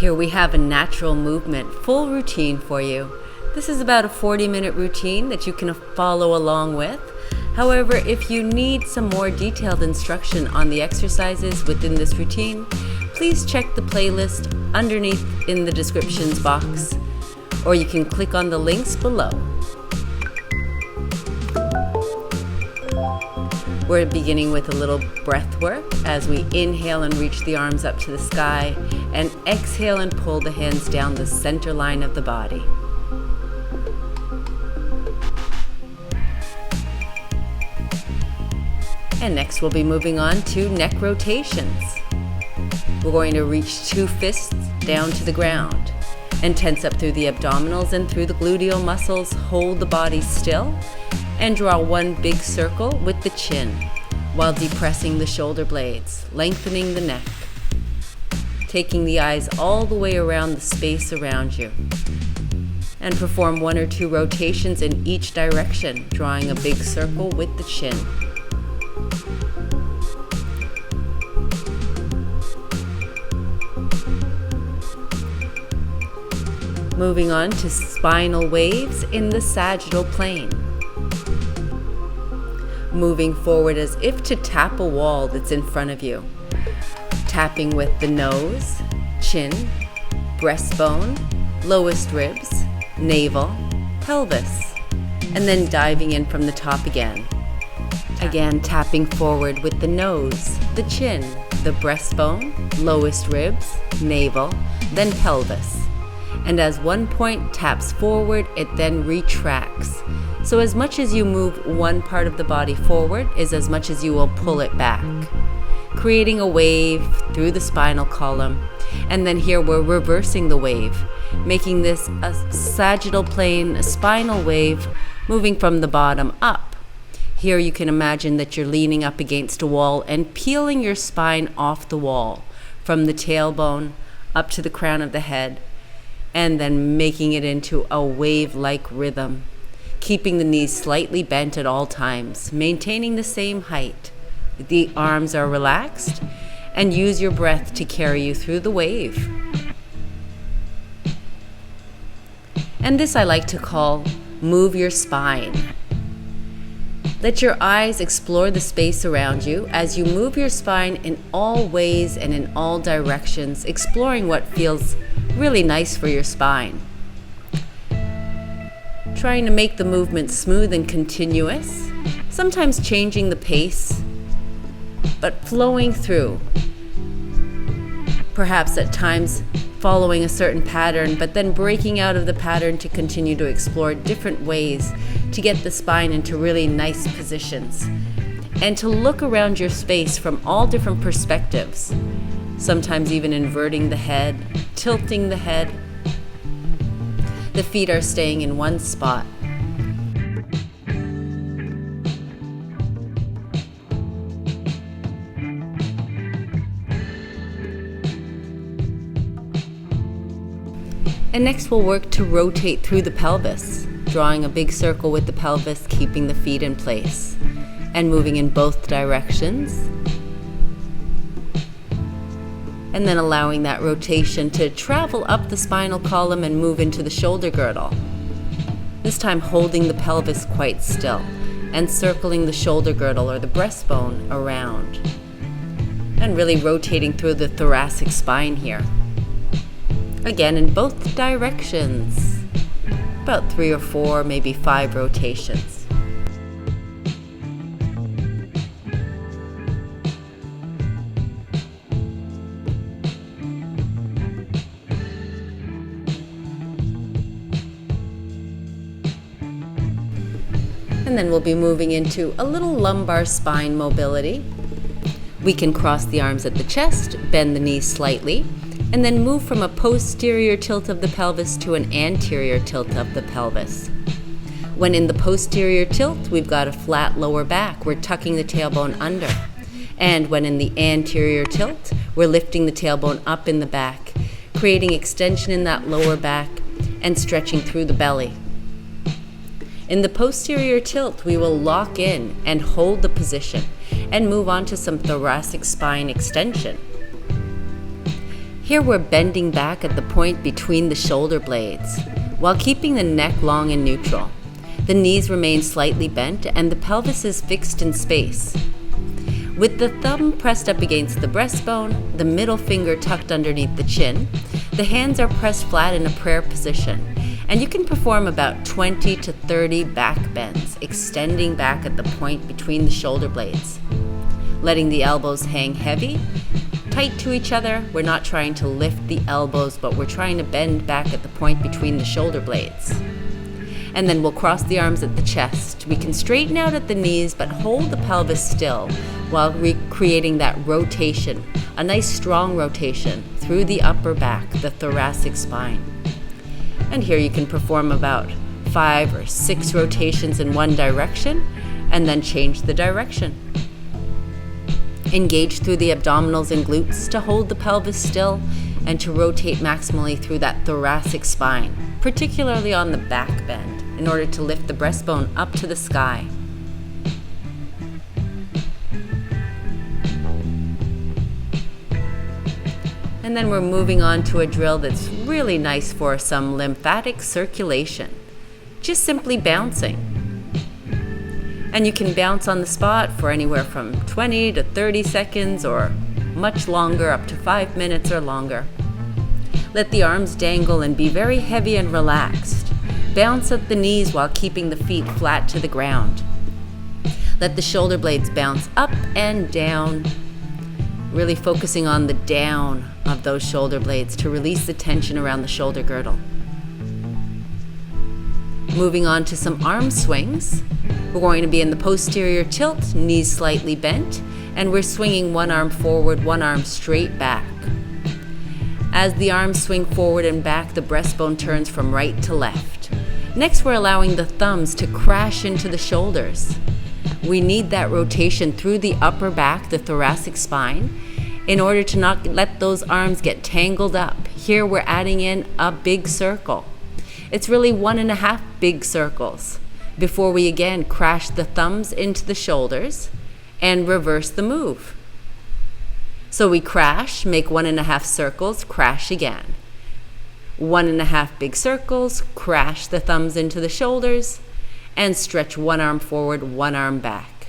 Here we have a natural movement, full routine for you. This is about a 40-minute routine that you can follow along with. However, if you need some more detailed instruction on the exercises within this routine, please check the playlist underneath in the descriptions box, or you can click on the links below. We're beginning with a little breath work as we inhale and reach the arms up to the sky, and exhale and pull the hands down the center line of the body. And next we'll be moving on to neck rotations. We're going to reach 2 fists down to the ground and tense up through the abdominals and through the gluteal muscles. Hold the body still and draw one big circle with the chin while depressing the shoulder blades, lengthening the neck, taking the eyes all the way around the space around you. And perform 1 or 2 rotations in each direction, drawing a big circle with the chin. Moving on to spinal waves in the sagittal plane. Moving forward as if to tap a wall that's in front of you. Tapping with the nose, chin, breastbone, lowest ribs, navel, pelvis, and then diving in from the top again. Again, tapping forward with the nose, the chin, the breastbone, lowest ribs, navel, then pelvis. And as one point taps forward, it then retracts. So as much as you move one part of the body forward is as much as you will pull it back, creating a wave through the spinal column. And then here we're reversing the wave, making this a sagittal plane, a spinal wave, moving from the bottom up. Here you can imagine that you're leaning up against a wall and peeling your spine off the wall, from the tailbone up to the crown of the head, and then making it into a wave-like rhythm, keeping the knees slightly bent at all times, maintaining the same height. The arms are relaxed, and use your breath to carry you through the wave. And this I like to call move your spine. Let your eyes explore the space around you as you move your spine in all ways and in all directions, exploring what feels really nice for your spine. Trying to make the movement smooth and continuous, sometimes changing the pace, but flowing through. Perhaps at times following a certain pattern, but then breaking out of the pattern to continue to explore different ways to get the spine into really nice positions, and to look around your space from all different perspectives, sometimes even inverting the head, tilting the head. The feet are staying in one spot. And next we'll work to rotate through the pelvis, drawing a big circle with the pelvis, keeping the feet in place, and moving in both directions. And then allowing that rotation to travel up the spinal column and move into the shoulder girdle. This time holding the pelvis quite still and circling the shoulder girdle or the breastbone around. And really rotating through the thoracic spine here. Again, in both directions. About 3 or 4, maybe 5 rotations. And then we'll be moving into a little lumbar spine mobility. We can cross the arms at the chest, bend the knees slightly, and then move from a posterior tilt of the pelvis to an anterior tilt of the pelvis. When in the posterior tilt, we've got a flat lower back. We're tucking the tailbone under. And when in the anterior tilt, we're lifting the tailbone up in the back, creating extension in that lower back and stretching through the belly. In the posterior tilt, we will lock in and hold the position and move on to some thoracic spine extension. Here we're bending back at the point between the shoulder blades, while keeping the neck long and neutral. The knees remain slightly bent and the pelvis is fixed in space. With the thumb pressed up against the breastbone, the middle finger tucked underneath the chin, the hands are pressed flat in a prayer position, and you can perform about 20 to 30 back bends, extending back at the point between the shoulder blades. Letting the elbows hang heavy, tight to each other. We're not trying to lift the elbows, but we're trying to bend back at the point between the shoulder blades. And then we'll cross the arms at the chest. We can straighten out at the knees, but hold the pelvis still while recreating that rotation, a nice strong rotation through the upper back, the thoracic spine. And here you can perform about 5 or 6 rotations in one direction and then change the direction. Engage through the abdominals and glutes to hold the pelvis still and to rotate maximally through that thoracic spine, particularly on the back bend, in order to lift the breastbone up to the sky. And then we're moving on to a drill that's really nice for some lymphatic circulation. Just simply bouncing. And you can bounce on the spot for anywhere from 20 to 30 seconds or much longer, up to 5 minutes or longer. Let the arms dangle and be very heavy and relaxed. Bounce at the knees while keeping the feet flat to the ground. Let the shoulder blades bounce up and down, really focusing on the down of those shoulder blades to release the tension around the shoulder girdle. Moving on to some arm swings. We're going to be in the posterior tilt, knees slightly bent, and we're swinging one arm forward, one arm straight back. As the arms swing forward and back, the breastbone turns from right to left. Next, we're allowing the thumbs to crash into the shoulders. We need that rotation through the upper back, the thoracic spine, in order to not let those arms get tangled up. Here we're adding in a big circle. It's really 1.5 big circles before we again crash the thumbs into the shoulders and reverse the move. So we crash, make 1.5 circles, crash again. 1.5 big circles, crash the thumbs into the shoulders, and stretch one arm forward, one arm back.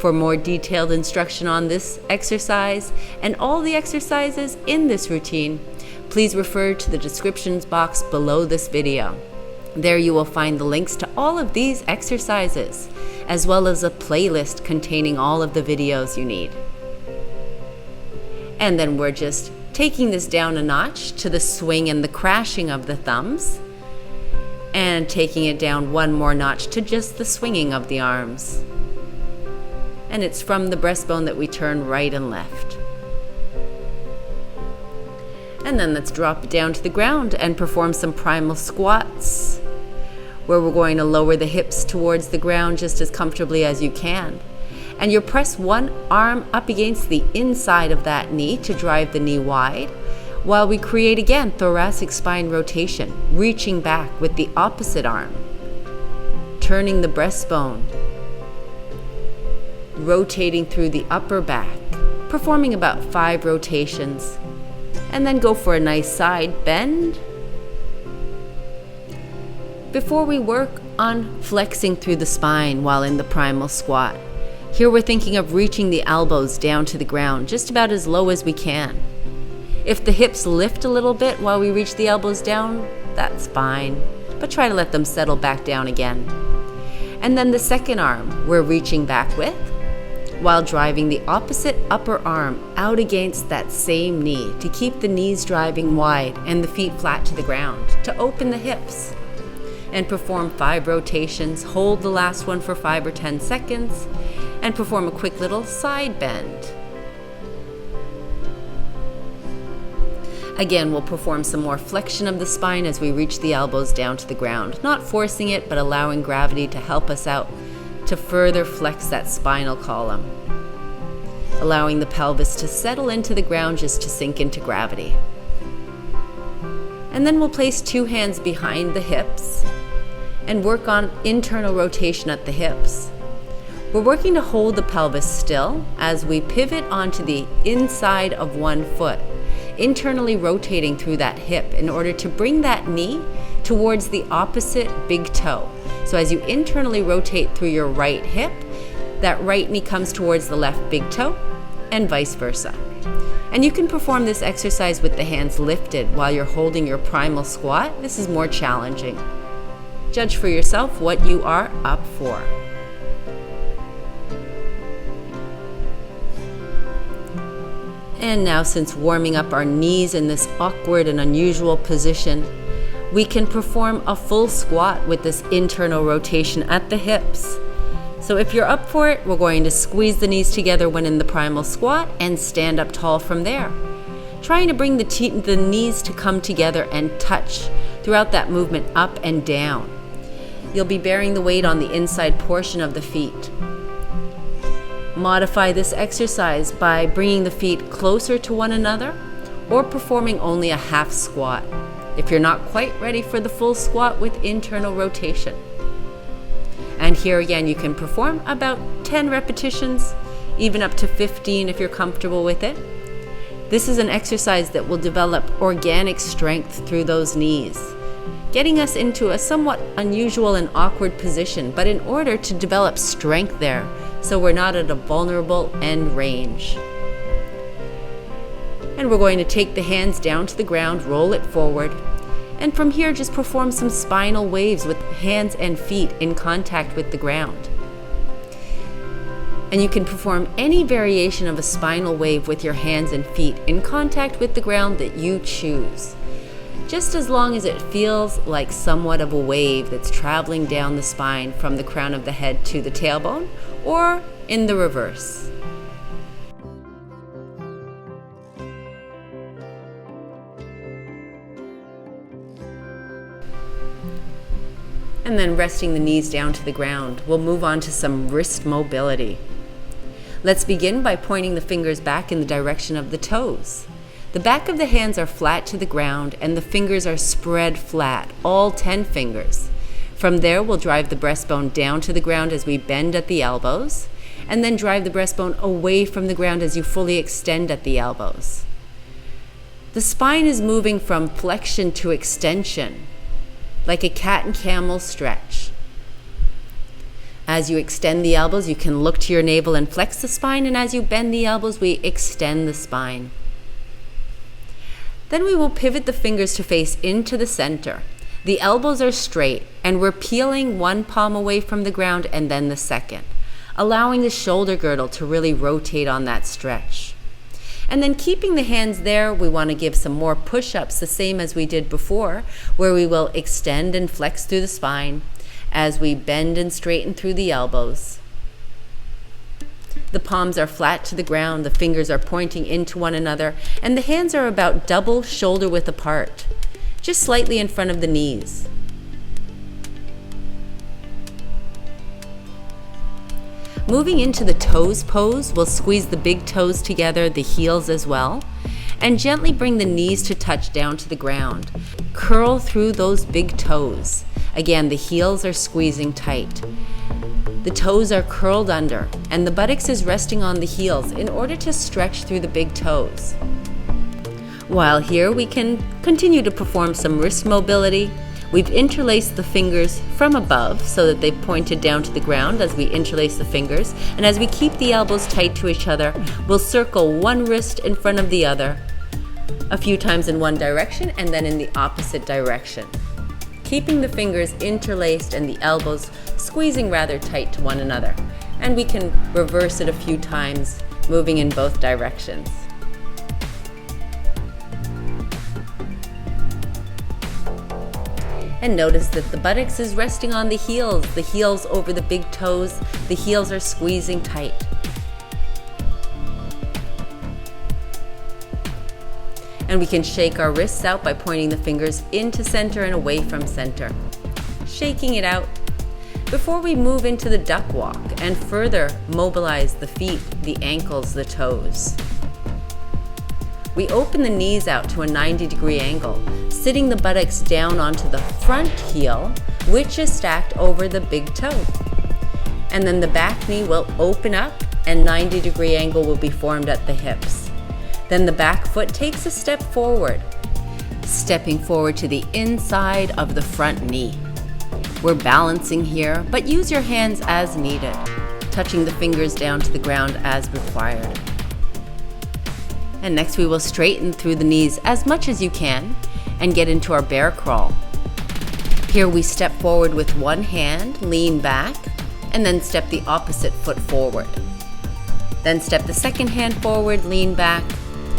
For more detailed instruction on this exercise and all the exercises in this routine, please refer to the descriptions box below this video. There you will find the links to all of these exercises, as well as a playlist containing all of the videos you need. And then we're just taking this down a notch to the swing and the crashing of the thumbs, and taking it down one more notch to just the swinging of the arms. And it's from the breastbone that we turn right and left. And then let's drop it down to the ground and perform some primal squats, where we're going to lower the hips towards the ground just as comfortably as you can. And you press one arm up against the inside of that knee to drive the knee wide, while we create again thoracic spine rotation, reaching back with the opposite arm, turning the breastbone, rotating through the upper back, performing about 5 rotations, and then go for a nice side bend before we work on flexing through the spine while in the primal squat. Here we're thinking of reaching the elbows down to the ground, just about as low as we can. If the hips lift a little bit while we reach the elbows down, that's fine, but try to let them settle back down again. And then the second arm we're reaching back with, while driving the opposite upper arm out against that same knee to keep the knees driving wide and the feet flat to the ground, to open the hips. And perform 5 rotations, hold the last one for 5 or 10 seconds, and perform a quick little side bend. Again, we'll perform some more flexion of the spine as we reach the elbows down to the ground, not forcing it, but allowing gravity to help us out to further flex that spinal column, allowing the pelvis to settle into the ground just to sink into gravity. And then we'll place 2 hands behind the hips and work on internal rotation at the hips. We're working to hold the pelvis still as we pivot onto the inside of one foot, internally rotating through that hip in order to bring that knee towards the opposite big toe. So as you internally rotate through your right hip, that right knee comes towards the left big toe, and vice versa. And you can perform this exercise with the hands lifted while you're holding your primal squat. This is more challenging. Judge for yourself what you are up for. And now, since warming up our knees in this awkward and unusual position, we can perform a full squat with this internal rotation at the hips. So if you're up for it, we're going to squeeze the knees together when in the primal squat and stand up tall from there. Trying to bring the knees to come together and touch throughout that movement up and down. You'll be bearing the weight on the inside portion of the feet. Modify this exercise by bringing the feet closer to one another or performing only a half squat if you're not quite ready for the full squat with internal rotation. And here again, you can perform about 10 repetitions, even up to 15 if you're comfortable with it. This is an exercise that will develop organic strength through those knees, getting us into a somewhat unusual and awkward position, but in order to develop strength there, so we're not at a vulnerable end range. And we're going to take the hands down to the ground, roll it forward, and from here just perform some spinal waves with hands and feet in contact with the ground. And you can perform any variation of a spinal wave with your hands and feet in contact with the ground that you choose, just as long as it feels like somewhat of a wave that's traveling down the spine from the crown of the head to the tailbone, or in the reverse. And then resting the knees down to the ground, we'll move on to some wrist mobility. Let's begin by pointing the fingers back in the direction of the toes. The back of the hands are flat to the ground and the fingers are spread flat, all 10 fingers. From there, we'll drive the breastbone down to the ground as we bend at the elbows, and then drive the breastbone away from the ground as you fully extend at the elbows. The spine is moving from flexion to extension, like a cat and camel stretch. As you extend the elbows, you can look to your navel and flex the spine, and as you bend the elbows, we extend the spine. Then we will pivot the fingers to face into the center. The elbows are straight, and we're peeling one palm away from the ground and then the second, allowing the shoulder girdle to really rotate on that stretch. And then keeping the hands there, we want to give some more push-ups, the same as we did before, where we will extend and flex through the spine as we bend and straighten through the elbows. The palms are flat to the ground, the fingers are pointing into one another, and the hands are about double shoulder width apart, just slightly in front of the knees. Moving into the toes pose, we'll squeeze the big toes together, the heels as well, and gently bring the knees to touch down to the ground. Curl through those big toes. Again, the heels are squeezing tight. The toes are curled under, and the buttocks is resting on the heels in order to stretch through the big toes. While here, we can continue to perform some wrist mobility. We've interlaced the fingers from above so that they've pointed down to the ground as we interlace the fingers. And as we keep the elbows tight to each other, we'll circle one wrist in front of the other a few times in one direction and then in the opposite direction, keeping the fingers interlaced and the elbows squeezing rather tight to one another. And we can reverse it a few times, moving in both directions. And notice that the buttocks is resting on the heels over the big toes. The heels are squeezing tight. And we can shake our wrists out by pointing the fingers into center and away from center. Shaking it out before we move into the duck walk and further mobilize the feet, the ankles, the toes. We open the knees out to a 90-degree angle, sitting the buttocks down onto the front heel, which is stacked over the big toe. And then the back knee will open up and 90-degree angle will be formed at the hips. Then the back foot takes a step forward, stepping forward to the inside of the front knee. We're balancing here, but use your hands as needed, touching the fingers down to the ground as required. And next we will straighten through the knees as much as you can and get into our bear crawl. Here we step forward with one hand, lean back, and then step the opposite foot forward. Then step the second hand forward, lean back,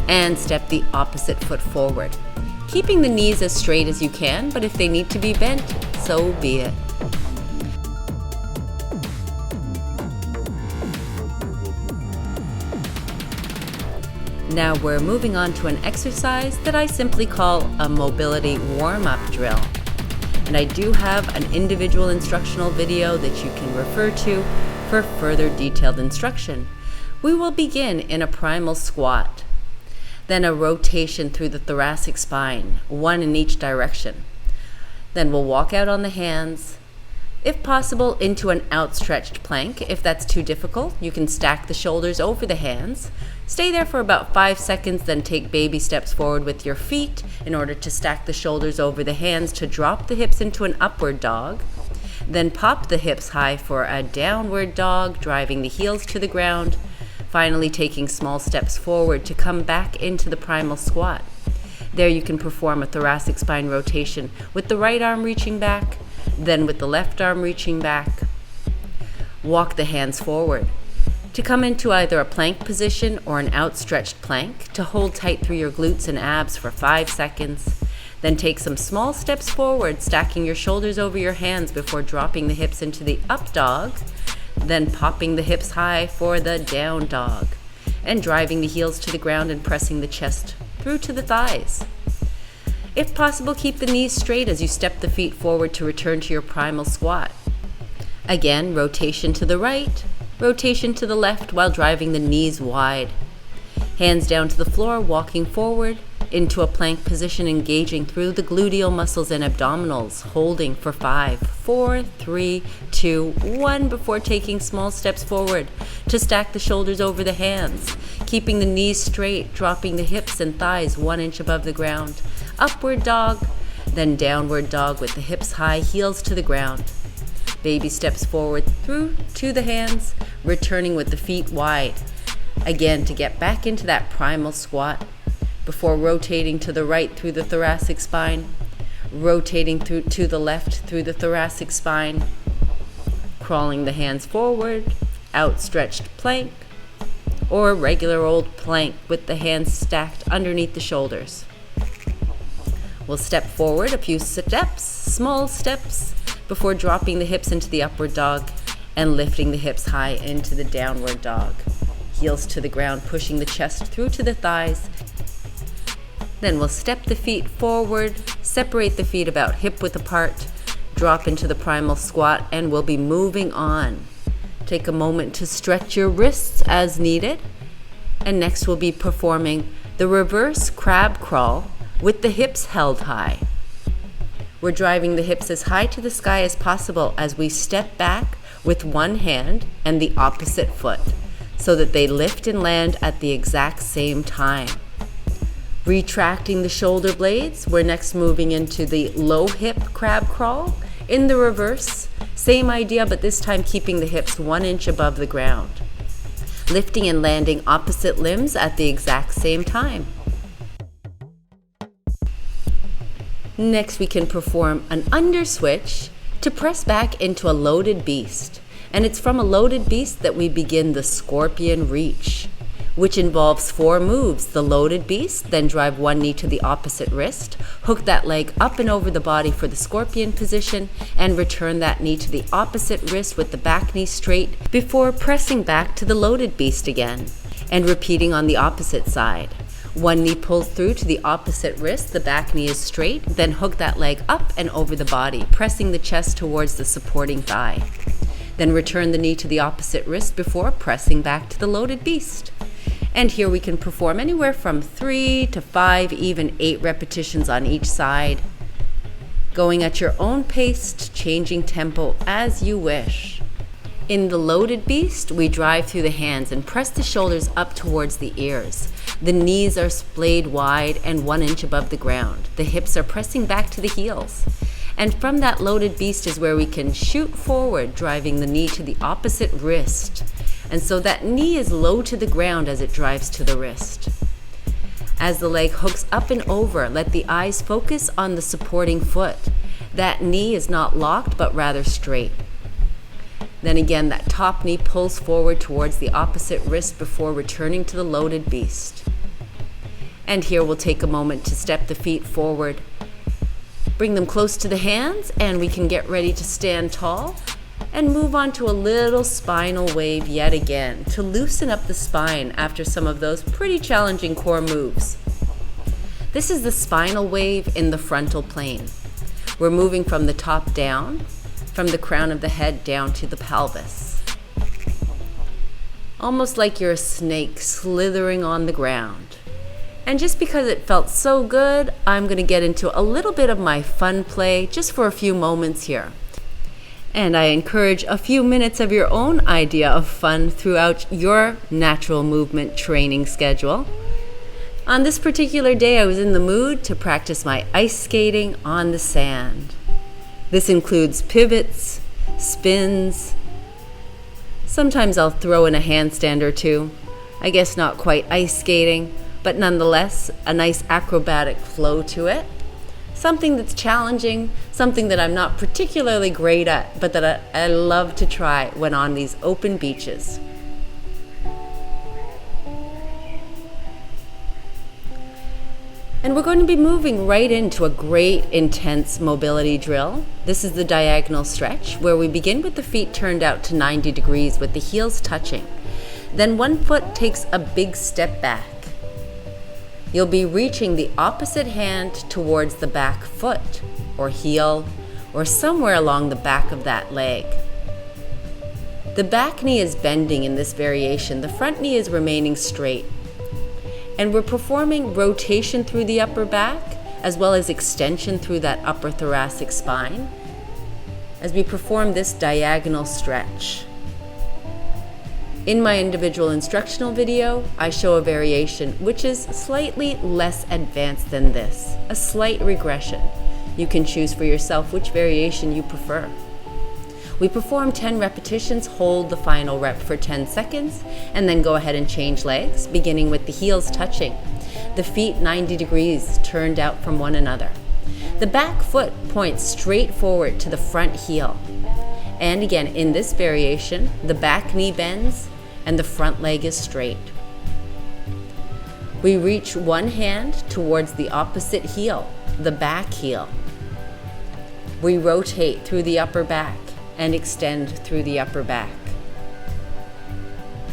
and step the opposite foot forward. Keeping the knees as straight as you can, but if they need to be bent, so be it. Now we're moving on to an exercise that I simply call a mobility warm-up drill. And I do have an individual instructional video that you can refer to for further detailed instruction. We will begin in a primal squat, then a rotation through the thoracic spine, one in each direction. Then we'll walk out on the hands, if possible into an outstretched plank. If that's too difficult, you can stack the shoulders over the hands. Stay there for about 5 seconds, then take baby steps forward with your feet in order to stack the shoulders over the hands to drop the hips into an upward dog. Then pop the hips high for a downward dog, driving the heels to the ground. Finally taking small steps forward to come back into the primal squat. There you can perform a thoracic spine rotation with the right arm reaching back, then with the left arm reaching back. Walk the hands forward to come into either a plank position or an outstretched plank to hold tight through your glutes and abs for 5 seconds. Then take some small steps forward, stacking your shoulders over your hands before dropping the hips into the up dog, then popping the hips high for the down dog, and driving the heels to the ground and pressing the chest through to the thighs. If possible, keep the knees straight as you step the feet forward to return to your primal squat. Again, rotation to the right, rotation to the left while driving the knees wide. Hands down to the floor, walking forward into a plank position, engaging through the gluteal muscles and abdominals, holding for 5, 4, 3, 2, 1 before taking small steps forward to stack the shoulders over the hands, keeping the knees straight, dropping the hips and thighs 1 inch above the ground. Upward dog, then downward dog with the hips high, heels to the ground. Baby steps forward through to the hands, returning with the feet wide. Again, to get back into that primal squat before rotating to the right through the thoracic spine, rotating through to the left through the thoracic spine, crawling the hands forward, outstretched plank, or a regular old plank with the hands stacked underneath the shoulders. We'll step forward a few steps, small steps, before dropping the hips into the upward dog and lifting the hips high into the downward dog. Heels to the ground, pushing the chest through to the thighs. Then we'll step the feet forward, separate the feet about hip-width apart, drop into the primal squat, and we'll be moving on. Take a moment to stretch your wrists as needed. And next we'll be performing the reverse crab crawl with the hips held high. We're driving the hips as high to the sky as possible as we step back with one hand and the opposite foot so that they lift and land at the exact same time. Retracting the shoulder blades, we're next moving into the low hip crab crawl. In the reverse, same idea, but this time keeping the hips 1 inch above the ground. Lifting and landing opposite limbs at the exact same time. Next, we can perform an under switch to press back into a loaded beast. And it's from a loaded beast that we begin the scorpion reach, which involves 4 moves. The loaded beast, then drive one knee to the opposite wrist, hook that leg up and over the body for the scorpion position, and return that knee to the opposite wrist with the back knee straight before pressing back to the loaded beast again, and repeating on the opposite side. One knee pulls through to the opposite wrist, the back knee is straight, then hook that leg up and over the body, pressing the chest towards the supporting thigh. Then return the knee to the opposite wrist before pressing back to the loaded beast. And here we can perform anywhere from 3 to 5, even 8 repetitions on each side, going at your own pace, changing tempo as you wish. In the loaded beast, we drive through the hands and press the shoulders up towards the ears. The knees are splayed wide and 1 inch above the ground. The hips are pressing back to the heels. And from that loaded beast is where we can shoot forward, driving the knee to the opposite wrist. And so that knee is low to the ground as it drives to the wrist. As the leg hooks up and over, let the eyes focus on the supporting foot. That knee is not locked, but rather straight. Then again, that top knee pulls forward towards the opposite wrist before returning to the loaded beast. And here we'll take a moment to step the feet forward. Bring them close to the hands, and we can get ready to stand tall and move on to a little spinal wave yet again to loosen up the spine after some of those pretty challenging core moves. This is the spinal wave in the frontal plane. We're moving from the top down, from the crown of the head down to the pelvis. Almost like you're a snake slithering on the ground. And just because it felt so good, I'm going to get into a little bit of my fun play just for a few moments here. And I encourage a few minutes of your own idea of fun throughout your natural movement training schedule. On this particular day, I was in the mood to practice my ice skating on the sand. This includes pivots, spins. Sometimes I'll throw in a handstand or two. I guess not quite ice skating, but nonetheless, a nice acrobatic flow to it. Something that's challenging, something that I'm not particularly great at, but that I love to try when on these open beaches. And we're going to be moving right into a great intense mobility drill. This is the diagonal stretch, where we begin with the feet turned out to 90 degrees with the heels touching. Then one foot takes a big step back. You'll be reaching the opposite hand towards the back foot, or heel, or somewhere along the back of that leg. The back knee is bending in this variation. The front knee is remaining straight. And we're performing rotation through the upper back, as well as extension through that upper thoracic spine, as we perform this diagonal stretch. In my individual instructional video, I show a variation which is slightly less advanced than this, a slight regression. You can choose for yourself which variation you prefer. We perform 10 repetitions, hold the final rep for 10 seconds, and then go ahead and change legs, beginning with the heels touching, the feet 90 degrees turned out from one another. The back foot points straight forward to the front heel. And again, in this variation, the back knee bends and the front leg is straight. We reach one hand towards the opposite heel, the back heel. We rotate through the upper back and extend through the upper back.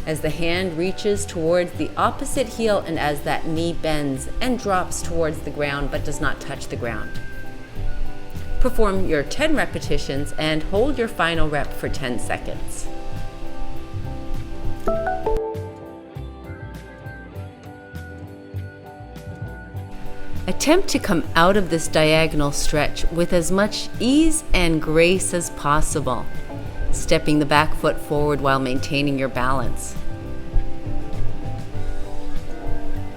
As the hand reaches towards the opposite heel and as that knee bends and drops towards the ground but does not touch the ground. Perform your 10 repetitions and hold your final rep for 10 seconds. Attempt to come out of this diagonal stretch with as much ease and grace as possible, stepping the back foot forward while maintaining your balance.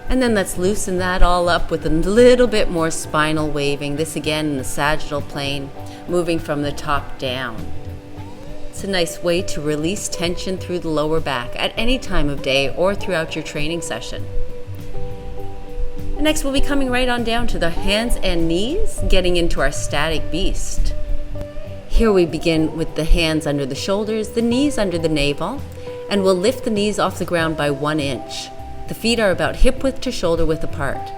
And then let's loosen that all up with a little bit more spinal waving, this again in the sagittal plane, moving from the top down. It's a nice way to release tension through the lower back at any time of day or throughout your training session. Next, we'll be coming right on down to the hands and knees, getting into our static beast. Here we begin with the hands under the shoulders, the knees under the navel, and we'll lift the knees off the ground by 1 inch. The feet are about hip width to shoulder width apart.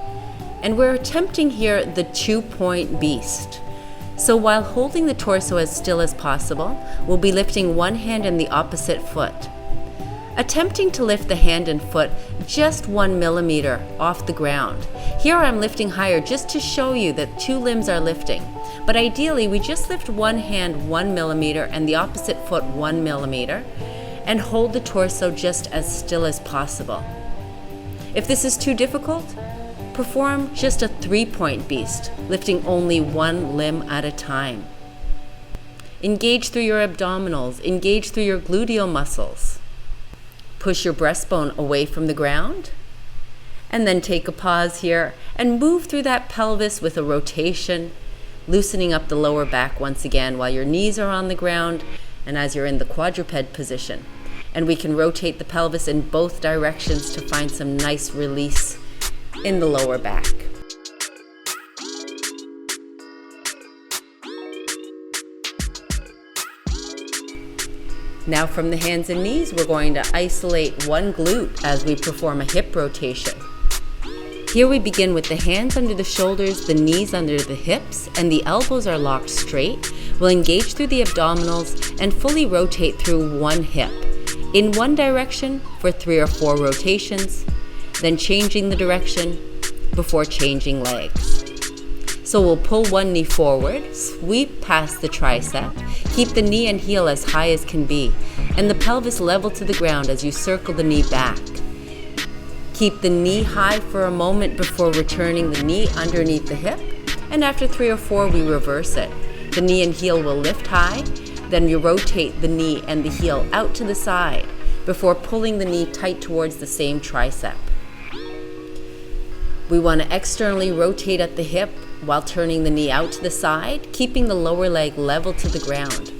And we're attempting here the 2-point beast. So while holding the torso as still as possible, we'll be lifting one hand and the opposite foot. Attempting to lift the hand and foot just 1 millimeter off the ground. Here I'm lifting higher just to show you that 2 limbs are lifting. But ideally, we just lift one hand 1 millimeter and the opposite foot 1 millimeter and hold the torso just as still as possible. If this is too difficult, perform just a 3-point beast, lifting only 1 limb at a time. Engage through your abdominals, engage through your gluteal muscles. Push your breastbone away from the ground And then take a pause here and move through that pelvis with a rotation, loosening up the lower back once again while your knees are on the ground and as you're in the quadruped position. And we can rotate the pelvis in both directions to find some nice release in the lower back. Now from the hands and knees, we're going to isolate one glute as we perform a hip rotation. Here we begin with the hands under the shoulders, the knees under the hips, and the elbows are locked straight. We'll engage through the abdominals and fully rotate through one hip in one direction for 3 or 4 rotations, then changing the direction before changing legs. So we'll pull one knee forward, sweep past the tricep, keep the knee and heel as high as can be, and the pelvis level to the ground as you circle the knee back. Keep the knee high for a moment before returning the knee underneath the hip, and after 3 or 4 we reverse it. The knee and heel will lift high, then you rotate the knee and the heel out to the side before pulling the knee tight towards the same tricep. We want to externally rotate at the hip while turning the knee out to the side, keeping the lower leg level to the ground.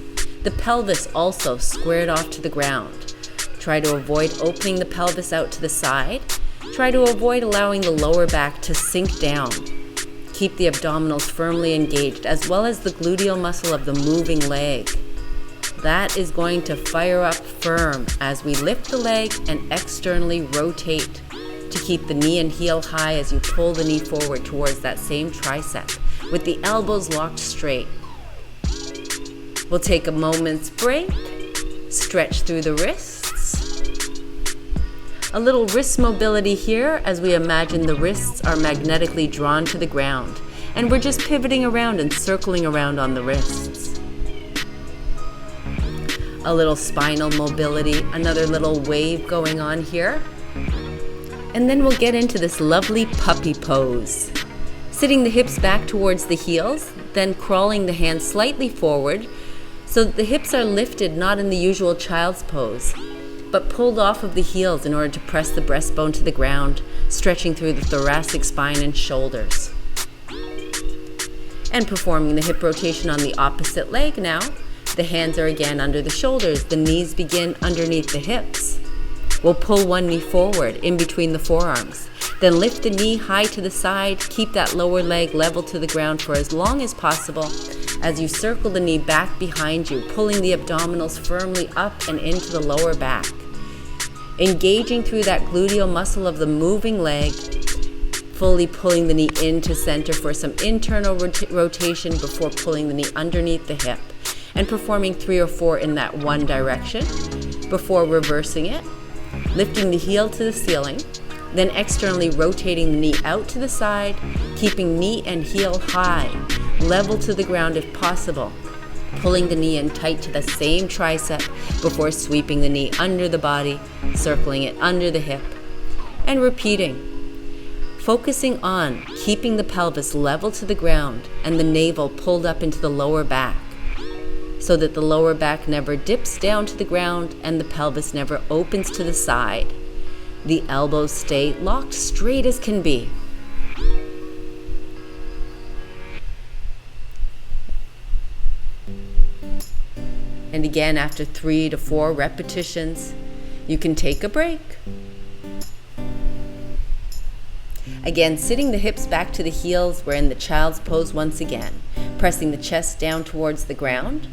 The pelvis also squared off to the ground. Try to avoid opening the pelvis out to the side. Try to avoid allowing the lower back to sink down. Keep the abdominals firmly engaged, as well as the gluteal muscle of the moving leg. That is going to fire up firm as we lift the leg and externally rotate to keep the knee and heel high as you pull the knee forward towards that same tricep with the elbows locked straight. We'll take a moment's break, stretch through the wrists. A little wrist mobility here as we imagine the wrists are magnetically drawn to the ground and we're just pivoting around and circling around on the wrists. A little spinal mobility, another little wave going on here. And then we'll get into this lovely puppy pose. Sitting the hips back towards the heels, then crawling the hands slightly forward so that the hips are lifted not in the usual child's pose, but pulled off of the heels in order to press the breastbone to the ground, stretching through the thoracic spine and shoulders. And performing the hip rotation on the opposite leg now. The hands are again under the shoulders, the knees begin underneath the hips. We'll pull one knee forward in between the forearms. Then lift the knee high to the side, keep that lower leg level to the ground for as long as possible as you circle the knee back behind you, pulling the abdominals firmly up and into the lower back. Engaging through that gluteal muscle of the moving leg, fully pulling the knee into center for some internal rotation before pulling the knee underneath the hip, and performing 3 or 4 in that one direction before reversing it. Lifting the heel to the ceiling, then externally rotating the knee out to the side, keeping knee and heel high, level to the ground if possible, pulling the knee in tight to the same tricep before sweeping the knee under the body, circling it under the hip, and repeating. Focusing on keeping the pelvis level to the ground and the navel pulled up into the lower back, so that the lower back never dips down to the ground and the pelvis never opens to the side. The elbows stay locked straight as can be. And again, after 3 to 4 repetitions, you can take a break. Again, sitting the hips back to the heels, we're in the child's pose once again, pressing the chest down towards the ground.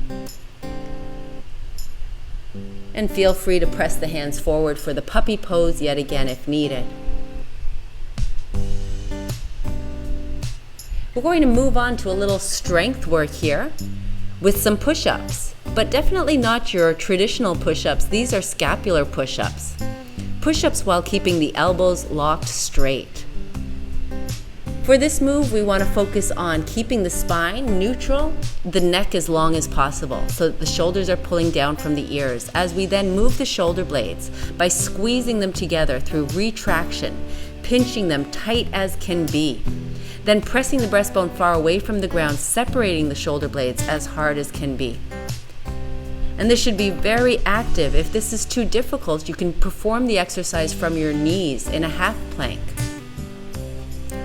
And feel free to press the hands forward for the puppy pose yet again if needed. We're going to move on to a little strength work here with some push-ups, but definitely not your traditional push-ups. These are scapular push-ups. Push-ups while keeping the elbows locked straight. For this move, we want to focus on keeping the spine neutral, the neck as long as possible, so that the shoulders are pulling down from the ears, as we then move the shoulder blades by squeezing them together through retraction, pinching them tight as can be, then pressing the breastbone far away from the ground, separating the shoulder blades as hard as can be. And this should be very active. If this is too difficult, you can perform the exercise from your knees in a half plank.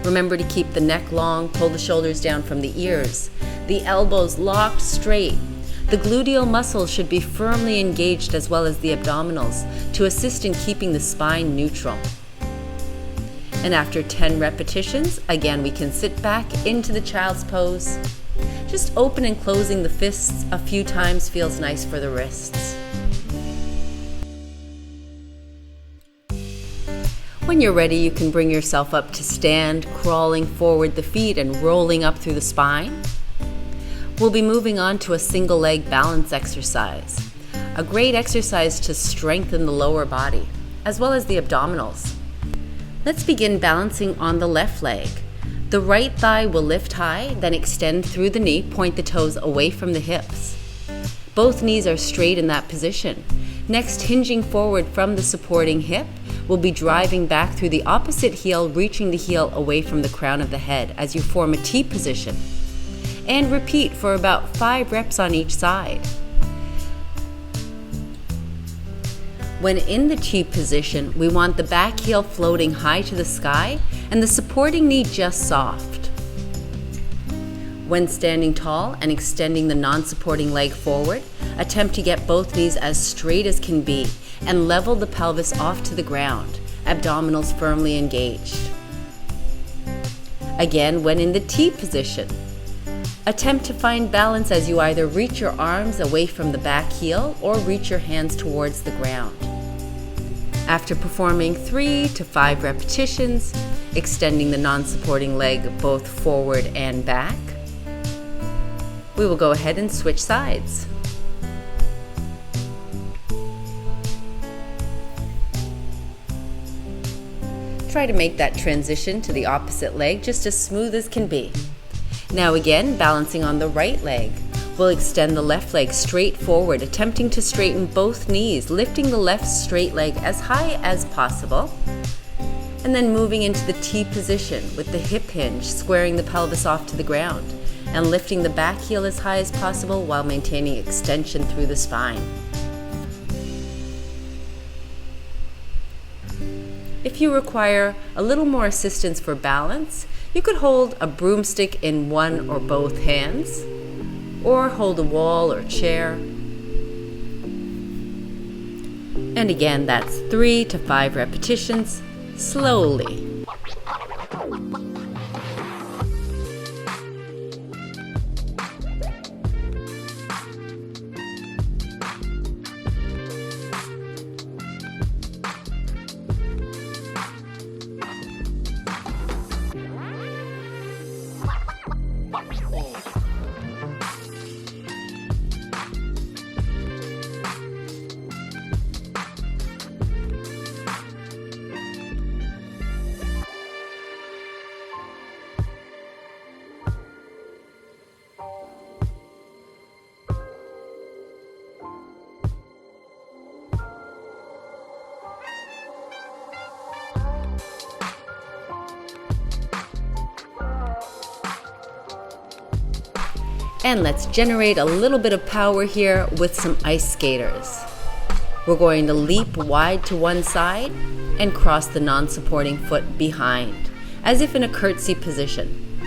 Remember to keep the neck long, pull the shoulders down from the ears, the elbows locked straight. The gluteal muscles should be firmly engaged as well as the abdominals to assist in keeping the spine neutral. And after 10 repetitions, again we can sit back into the child's pose. Just open and closing the fists a few times feels nice for the wrists. When you're ready, you can bring yourself up to stand, crawling forward the feet and rolling up through the spine. We'll be moving on to a single leg balance exercise, a great exercise to strengthen the lower body, as well as the abdominals. Let's begin balancing on the left leg. The right thigh will lift high, then extend through the knee, point the toes away from the hips. Both knees are straight in that position. Next, hinging forward from the supporting hip, we'll be driving back through the opposite heel, reaching the heel away from the crown of the head as you form a T position. And repeat for about 5 reps on each side. When in the T position, we want the back heel floating high to the sky and the supporting knee just soft. When standing tall and extending the non-supporting leg forward, attempt to get both knees as straight as can be and level the pelvis off to the ground, abdominals firmly engaged. Again, when in the T position, attempt to find balance as you either reach your arms away from the back heel or reach your hands towards the ground. After performing 3 to 5 repetitions, extending the non-supporting leg both forward and back, we will go ahead and switch sides. Try to make that transition to the opposite leg just as smooth as can be. Now again, balancing on the right leg. We'll extend the left leg straight forward, attempting to straighten both knees, lifting the left straight leg as high as possible, and then moving into the T position with the hip hinge, squaring the pelvis off to the ground, and lifting the back heel as high as possible while maintaining extension through the spine. If you require a little more assistance for balance, you could hold a broomstick in one or both hands, or hold a wall or chair. And again, that's 3 to 5 repetitions, slowly. And let's generate a little bit of power here with some ice skaters. We're going to leap wide to one side and cross the non-supporting foot behind, as if in a curtsy position.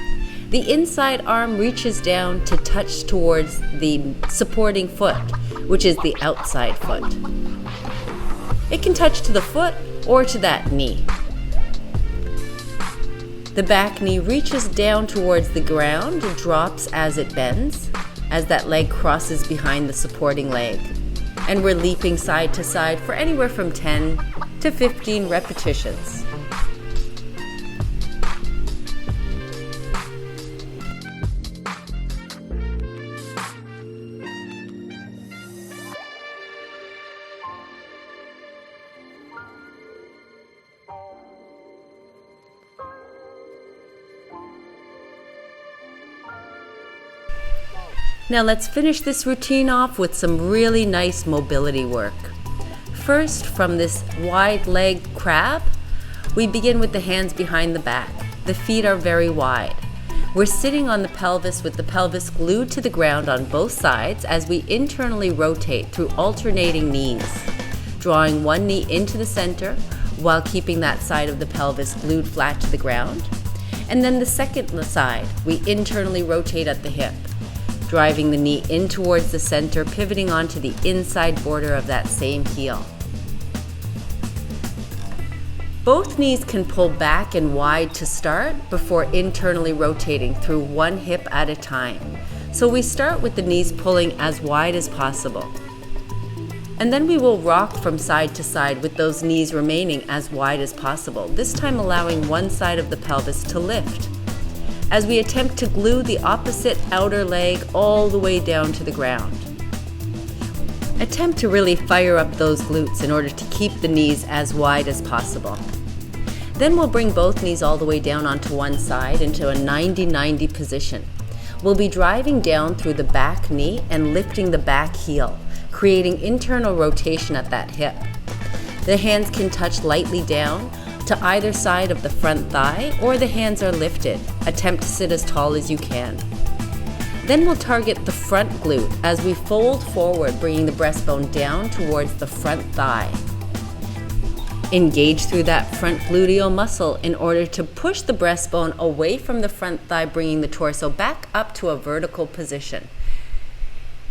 The inside arm reaches down to touch towards the supporting foot, which is the outside foot. It can touch to the foot or to that knee. The back knee reaches down towards the ground, drops as it bends, as that leg crosses behind the supporting leg. And we're leaping side to side for anywhere from 10 to 15 repetitions. Now let's finish this routine off with some really nice mobility work. First, from this wide-legged crab, we begin with the hands behind the back. The feet are very wide. We're sitting on the pelvis with the pelvis glued to the ground on both sides as we internally rotate through alternating knees, drawing one knee into the center while keeping that side of the pelvis glued flat to the ground. And then the second side, we internally rotate at the hip, driving the knee in towards the center, pivoting onto the inside border of that same heel. Both knees can pull back and wide to start before internally rotating through one hip at a time. So we start with the knees pulling as wide as possible. And then we will rock from side to side with those knees remaining as wide as possible, this time allowing one side of the pelvis to lift, as we attempt to glue the opposite outer leg all the way down to the ground. Attempt to really fire up those glutes in order to keep the knees as wide as possible. Then we'll bring both knees all the way down onto one side into a 90-90 position. We'll be driving down through the back knee and lifting the back heel, creating internal rotation at that hip. The hands can touch lightly down to either side of the front thigh, or the hands are lifted. Attempt to sit as tall as you can. Then we'll target the front glute as we fold forward, bringing the breastbone down towards the front thigh. Engage through that front gluteal muscle in order to push the breastbone away from the front thigh, bringing the torso back up to a vertical position.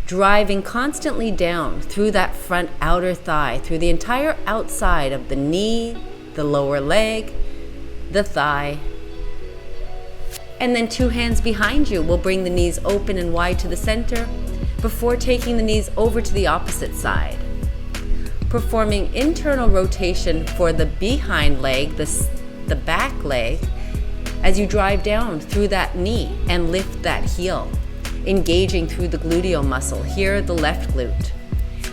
Driving constantly down through that front outer thigh, through the entire outside of the knee, the lower leg, the thigh. And then two hands behind you will bring the knees open and wide to the center before taking the knees over to the opposite side. Performing internal rotation for the behind leg, the back leg, as you drive down through that knee and lift that heel, engaging through the gluteal muscle, here the left glute.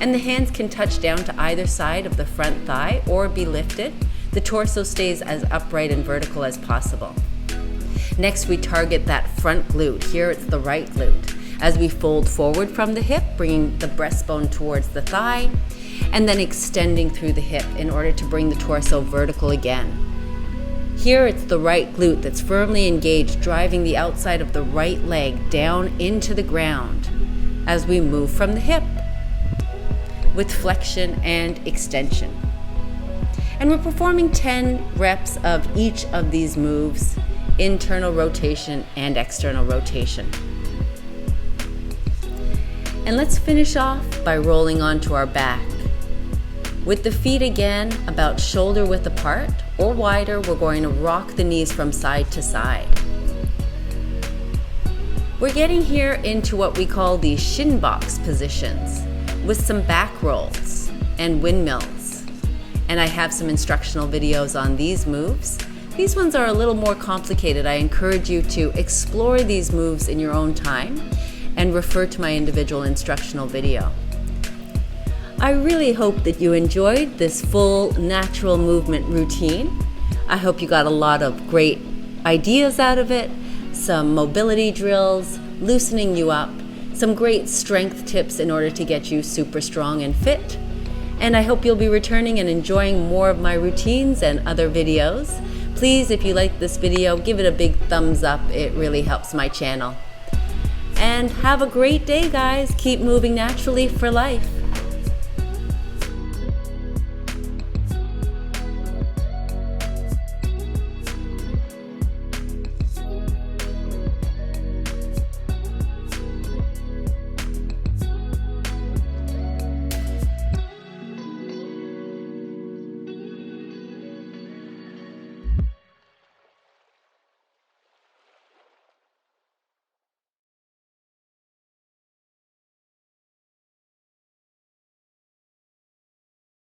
And the hands can touch down to either side of the front thigh or be lifted. The torso stays as upright and vertical as possible. Next, we target that front glute. Here it's the right glute, as we fold forward from the hip, bringing the breastbone towards the thigh, and then extending through the hip in order to bring the torso vertical again. Here it's the right glute that's firmly engaged, driving the outside of the right leg down into the ground as we move from the hip with flexion and extension. And we're performing 10 reps of each of these moves, internal rotation and external rotation. And let's finish off by rolling onto our back. With the feet again about shoulder width apart or wider, we're going to rock the knees from side to side. We're getting here into what we call the Shin Box positions with some back rolls and windmills. And I have some instructional videos on these moves. These ones are a little more complicated. I encourage you to explore these moves in your own time and refer to my individual instructional video. I really hope that you enjoyed this full natural movement routine. I hope you got a lot of great ideas out of it, some mobility drills, loosening you up, some great strength tips in order to get you super strong and fit. And I hope you'll be returning and enjoying more of my routines and other videos. Please, if you like this video, give it a big thumbs up. It really helps my channel. And have a great day, guys. Keep moving naturally for life.